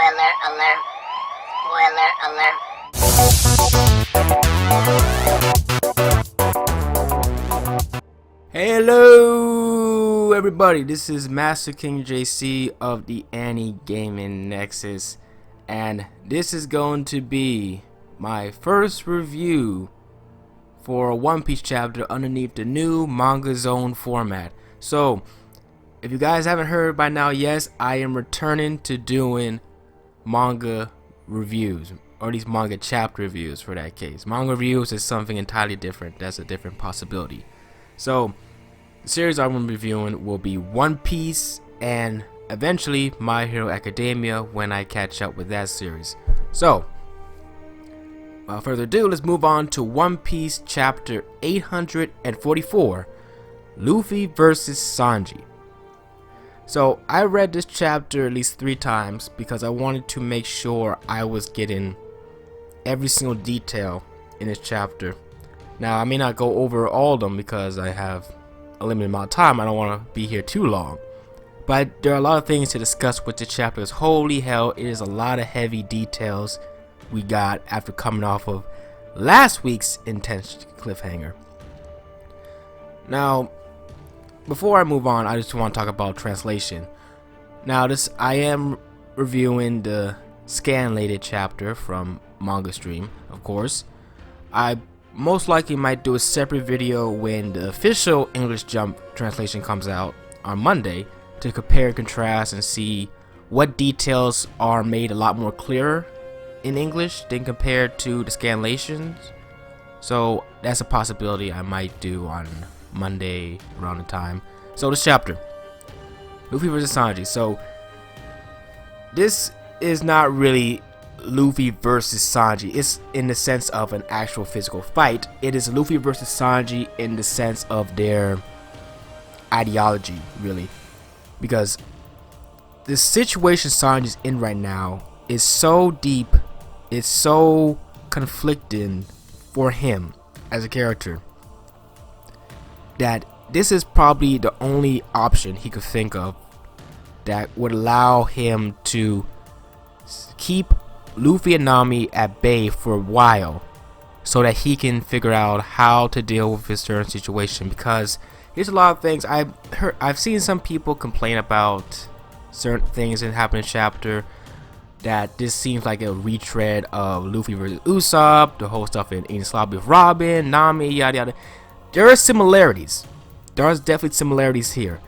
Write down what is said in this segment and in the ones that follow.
Spoiler alert. Hello everybody, this is MasterKingJC of the Annie Gaming Nexus, and this is going to be my first review for a One Piece chapter underneath the new MangaZone format. So if you guys haven't heard by now, yes, I am returning to doing manga reviews, or at least manga chapter reviews for that case. Manga reviews is something entirely different. That's a different possibility. So the series I'm reviewing will be One Piece and eventually My Hero Academia when I catch up with that series. So without further ado, let's move on to One Piece chapter 844, Luffy vs. Sanji. So I read this chapter at least 3 times because I wanted to make sure I was getting every single detail in this chapter. Now I may not go over all of them because I have a limited amount of time. I don't want to be here too long, but there are a lot of things to discuss with the chapters. Holy hell, it is a lot of heavy details we got after coming off of last week's intense cliffhanger. Now before I move on, I just want to talk about translation. Now I am reviewing the scanlated chapter from Manga Stream, of course. I most likely might do a separate video when the official English Jump translation comes out on Monday to compare and contrast and see what details are made a lot more clearer in English than compared to the scanlations. So that's a possibility I might do on Monday around the time. So this chapter, Luffy vs. Sanji. So this is not really Luffy versus Sanji. It's in the sense of an actual physical fight. It is Luffy versus Sanji in the sense of their ideology, really, because the situation Sanji's in right now is so deep, it's so conflicting for him as a character, that this is probably the only option he could think of that would allow him to keep Luffy and Nami at bay for a while so that he can figure out how to deal with his current situation. Because here's a lot of things I've seen some people complain about certain things that happen in chapter, that this seems like a retread of Luffy versus Usopp, the whole stuff in Enies Lobby with Robin, Nami, yada yada. There are similarities. There are definitely similarities here,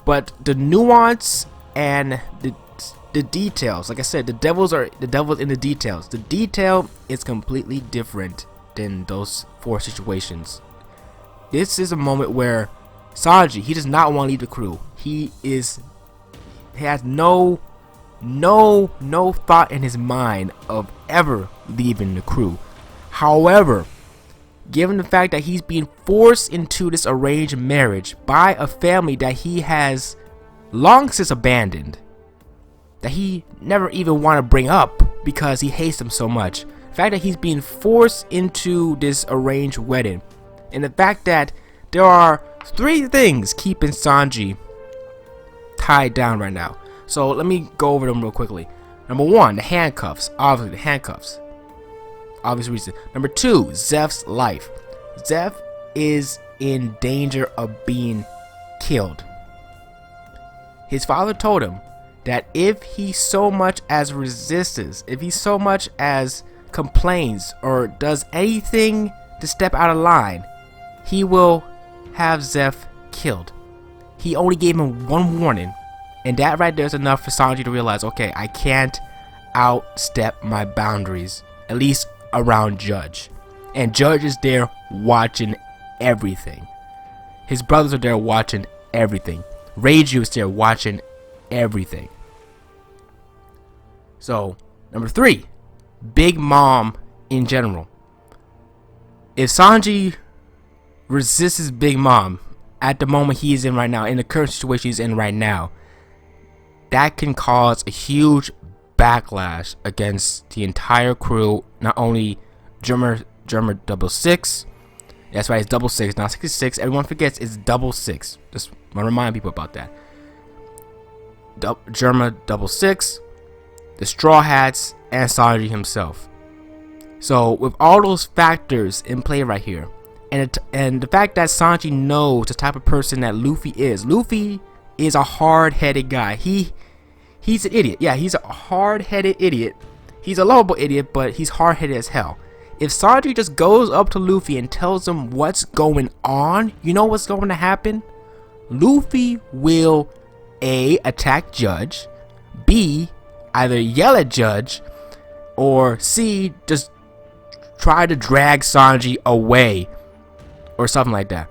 but the nuance and the details, like I said, the devil's in the details. The detail is completely different than those 4 situations. This is a moment where Sanji, he does not want to leave the crew. He has no thought in his mind of ever leaving the crew. However, given the fact that he's being forced into this arranged marriage by a family that he has long since abandoned, that he never even want to bring up because he hates them so much, the fact that he's being forced into this arranged wedding, and the fact that there are 3 things keeping Sanji tied down right now. So let me go over them real quickly. Number 1, the handcuffs. Obviously the handcuffs, obvious reason. Number 2, Zeph's life. Zeph is in danger of being killed. His father told him that if he so much as resists, if he so much as complains or does anything to step out of line, he will have Zeph killed. He only gave him 1 warning, and that right there is enough for Sanji to realize, okay, I can't outstep my boundaries, at least around Judge. And Judge is there watching everything. His brothers are there watching everything. Reiju is there watching everything. So number 3, Big Mom in general. If Sanji resists his Big Mom at the moment he is in right now, in the current situation he's in right now, that can cause a huge backlash against the entire crew. Not only Germa 66, that's right, it's 66, not 66. Everyone forgets it's 66. Just want to remind people about that. Germa 66, the Straw Hats, and Sanji himself. So with all those factors in play right here, and the fact that Sanji knows the type of person that Luffy is a hard-headed guy. He's an idiot. Yeah, he's a hard-headed idiot. He's a lovable idiot, but he's hard-headed as hell. If Sanji just goes up to Luffy and tells him what's going on, you know what's going to happen? Luffy will A, attack Judge, B, either yell at Judge, or C, just try to drag Sanji away, or something like that.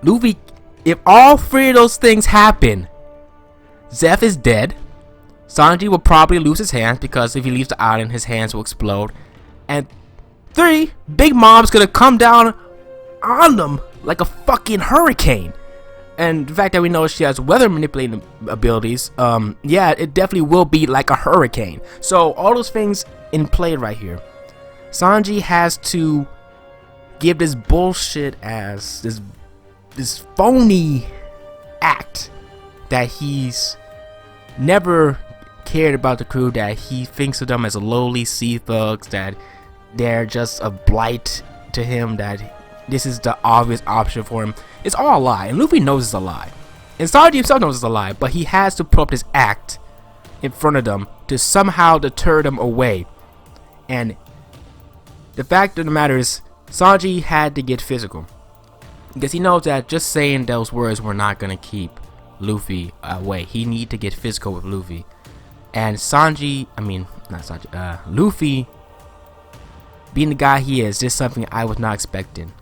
Luffy, if all three of those things happen, Zeph is dead. Sanji will probably lose his hands because if he leaves the island, his hands will explode. And 3, Big Mom's gonna come down on them like a fucking hurricane. And the fact that we know she has weather manipulating abilities, yeah, it definitely will be like a hurricane. So all those things in play right here. Sanji has to give this bullshit as this phony act that he's never cared about the crew, that he thinks of them as lowly sea thugs, that they're just a blight to him, that this is the obvious option for him. It's all a lie, and Luffy knows it's a lie, and Sanji himself knows it's a lie, but he has to put up this act in front of them to somehow deter them away. And the fact of the matter is, Sanji had to get physical because he knows that just saying those words were not gonna keep Luffy away. He need to get physical with Luffy. And Luffy, being the guy he is something I was not expecting.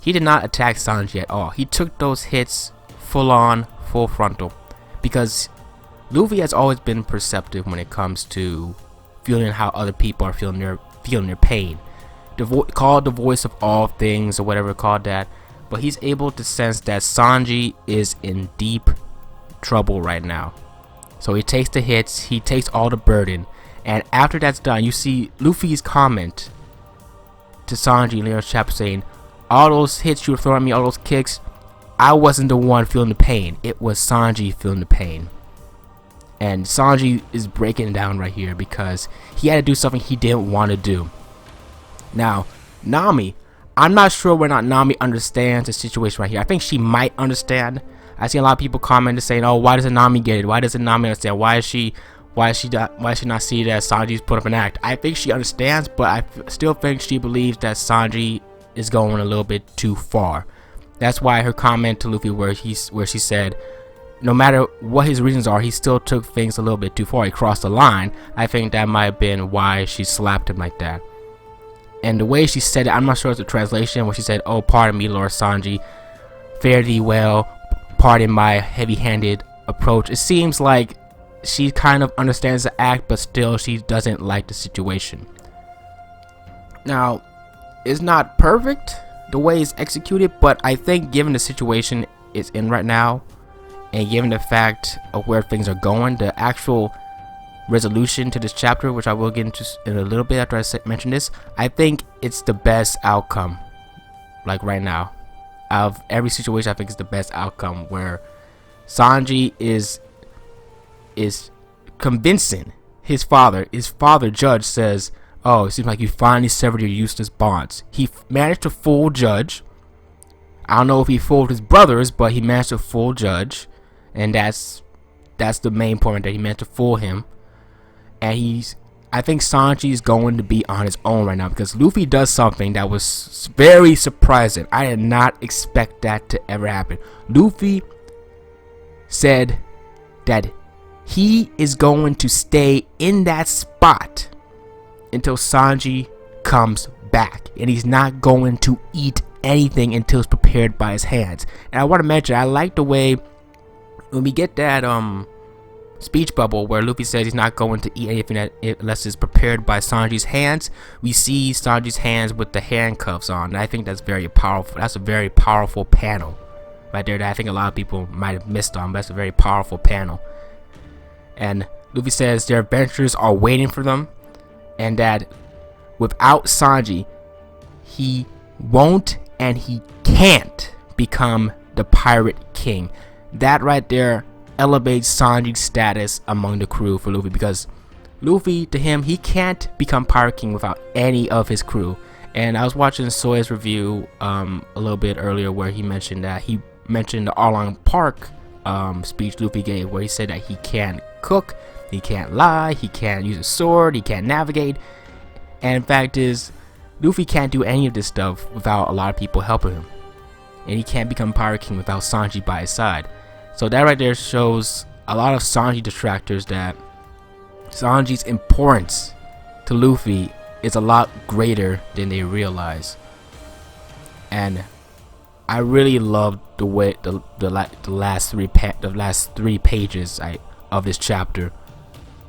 He did not attack Sanji at all. He took those hits full on, full frontal, because Luffy has always been perceptive when it comes to feeling how other people are feeling their pain. Called the voice of all things, or whatever called that, but he's able to sense that Sanji is in deep trouble right now. So he takes the hits, he takes all the burden, and after that's done, you see Luffy's comment to Sanji in the chapter saying, all those hits you were throwing at me, all those kicks, I wasn't the one feeling the pain, it was Sanji feeling the pain. And Sanji is breaking down right here because he had to do something he didn't want to do. Now, Nami, I'm not sure whether or not Nami understands the situation right here. I think she might understand. I see a lot of people commenting saying, "Oh, why doesn't Nami get it? Why doesn't Nami understand? Why is she not see that Sanji's put up an act?" I think she understands, but I still think she believes that Sanji is going a little bit too far. That's why her comment to Luffy, where she said, no matter what his reasons are, he still took things a little bit too far. He crossed the line. I think that might have been why she slapped him like that. And the way she said it, I'm not sure it's the translation, where she said, "Oh, pardon me, Lord Sanji, fare thee well, pardon my heavy-handed approach." It seems like she kind of understands the act, but still she doesn't like the situation. Now, it's not perfect the way it's executed, but I think given the situation it's in right now, and given the fact of where things are going, the actual resolution to this chapter, which I will get into in a little bit after I mention this, I think it's the best outcome. Like right now, out of every situation, I think it's the best outcome, where Sanji is convincing his father. His father, Judge, says, "Oh, it seems like you finally severed your useless bonds." He managed to fool Judge. I don't know if he fooled his brothers, but he managed to fool Judge, and that's the main point, that he managed to fool him. And I think Sanji is going to be on his own right now, because Luffy does something that was very surprising. I did not expect that to ever happen. Luffy said that he is going to stay in that spot until Sanji comes back, and he's not going to eat anything until it's prepared by his hands. And I want to mention, I like the way when we get that speech bubble where Luffy says he's not going to eat anything unless it's prepared by Sanji's hands. We see Sanji's hands with the handcuffs on, and I think that's very powerful. That's a very powerful panel right there that I think a lot of people might have missed on, but that's a very powerful panel. And Luffy says their adventures are waiting for them, and that without Sanji, he won't and he can't become the Pirate King. That right there elevates Sanji's status among the crew for Luffy, because Luffy, to him, he can't become Pirate King without any of his crew. And I was watching Soy's review a little bit earlier where he mentioned the Arlong Park speech Luffy gave, where he said that he can't cook, he can't lie, he can't use a sword, he can't navigate. And the fact is, Luffy can't do any of this stuff without a lot of people helping him. And he can't become Pirate King without Sanji by his side. So that right there shows a lot of Sanji detractors that Sanji's importance to Luffy is a lot greater than they realize. And I really loved the way the last three pages of this chapter,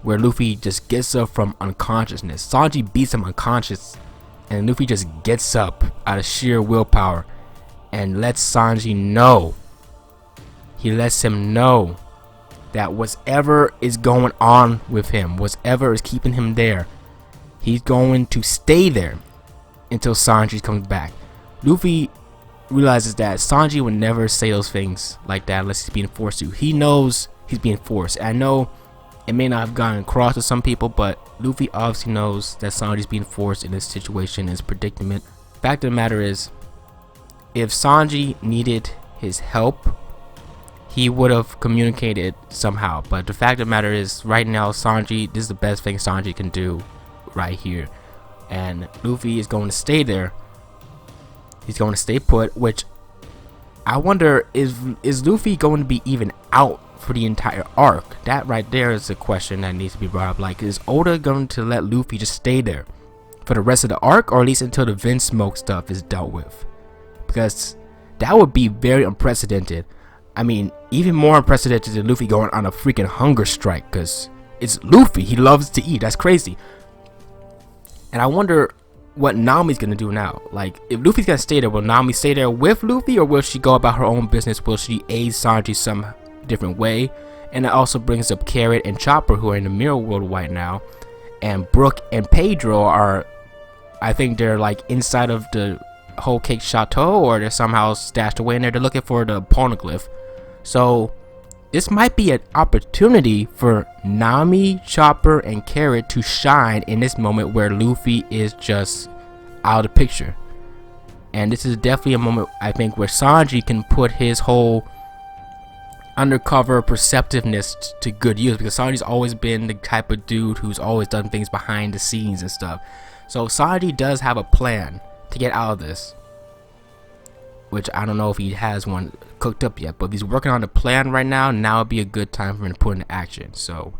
where Luffy just gets up from unconsciousness. Sanji beats him unconscious, and Luffy just gets up out of sheer willpower and lets Sanji know. He lets him know that whatever is going on with him, whatever is keeping him there, he's going to stay there until Sanji comes back. Luffy realizes that Sanji would never say those things like that unless he's being forced to. He knows he's being forced. I know it may not have gotten across to some people, but Luffy obviously knows that Sanji's being forced in this situation, in this predicament. Fact of the matter is, if Sanji needed his help, he would have communicated somehow. But the fact of the matter is, right now, Sanji, this is the best thing Sanji can do right here. And Luffy is going to stay there. He's going to stay put, which I wonder, is Luffy going to be even out for the entire arc? That right there is a question that needs to be brought up. Like, is Oda going to let Luffy just stay there for the rest of the arc, or at least until the Vinsmoke stuff is dealt with? Because that would be very unprecedented. I mean, even more unprecedented than Luffy going on a freaking hunger strike, because it's Luffy. He loves to eat. That's crazy. And I wonder what Nami's gonna do now. Like, if Luffy's gonna stay there, will Nami stay there with Luffy, or will she go about her own business? Will she aid Sanji some different way? And it also brings up Carrot and Chopper, who are in the Mirror World right now, and Brook and Pedro are, I think they're like inside of the Whole Cake Chateau, or they're somehow stashed away in there. They're looking for the poneglyph. So this might be an opportunity for Nami, Chopper, and Carrot to shine in this moment where Luffy is just out of the picture. And this is definitely a moment, I think, where Sanji can put his whole undercover perceptiveness to good use, because Sanji's always been the type of dude who's always done things behind the scenes and stuff. So Sanji does have a plan to get out of this, which I don't know if he has one cooked up yet, but if he's working on the plan right now would be a good time for him to put into action. So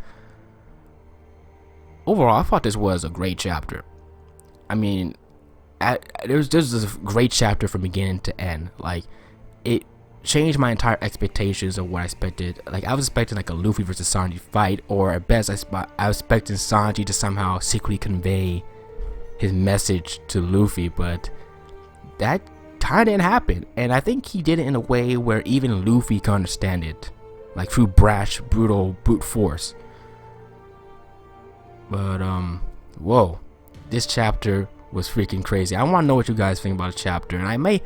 overall, I thought this was a great chapter. I mean, this is a great chapter from beginning to end. Like, it changed my entire expectations of what I expected. Like, I was expecting like a Luffy versus Sanji fight, or at best I was expecting Sanji to somehow secretly convey his message to Luffy, but that kind of didn't happen. And I think he did it in a way where even Luffy can understand it, like through brash, brutal brute force. But whoa, this chapter was freaking crazy. I want to know what you guys think about the chapter, and I may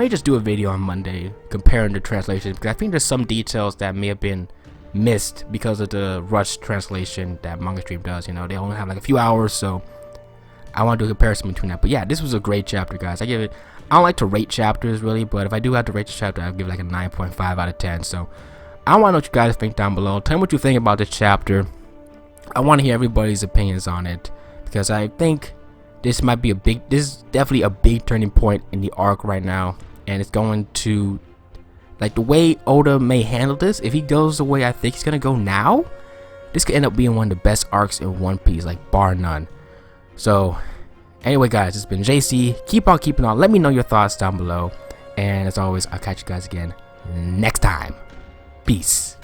just do a video on Monday comparing the translations, because I think there's some details that may have been missed because of the rushed translation that MangaZone does. You know, they only have like a few hours, so I want to do a comparison between that. But yeah, this was a great chapter, guys. I don't like to rate chapters really, but if I do have to rate the chapter, I'll give it like a 9.5 out of 10. So I want to know what you guys think down below. Tell me what you think about this chapter. I want to hear everybody's opinions on it, because I think this is definitely a big turning point in the arc right now, and it's going to, like, the way Oda may handle this, if he goes the way I think he's gonna go now, this could end up being one of the best arcs in One Piece, like bar none. So anyway, guys, it's been JC. Keep on keeping on. Let me know your thoughts down below, and as always, I'll catch you guys again next time. Peace.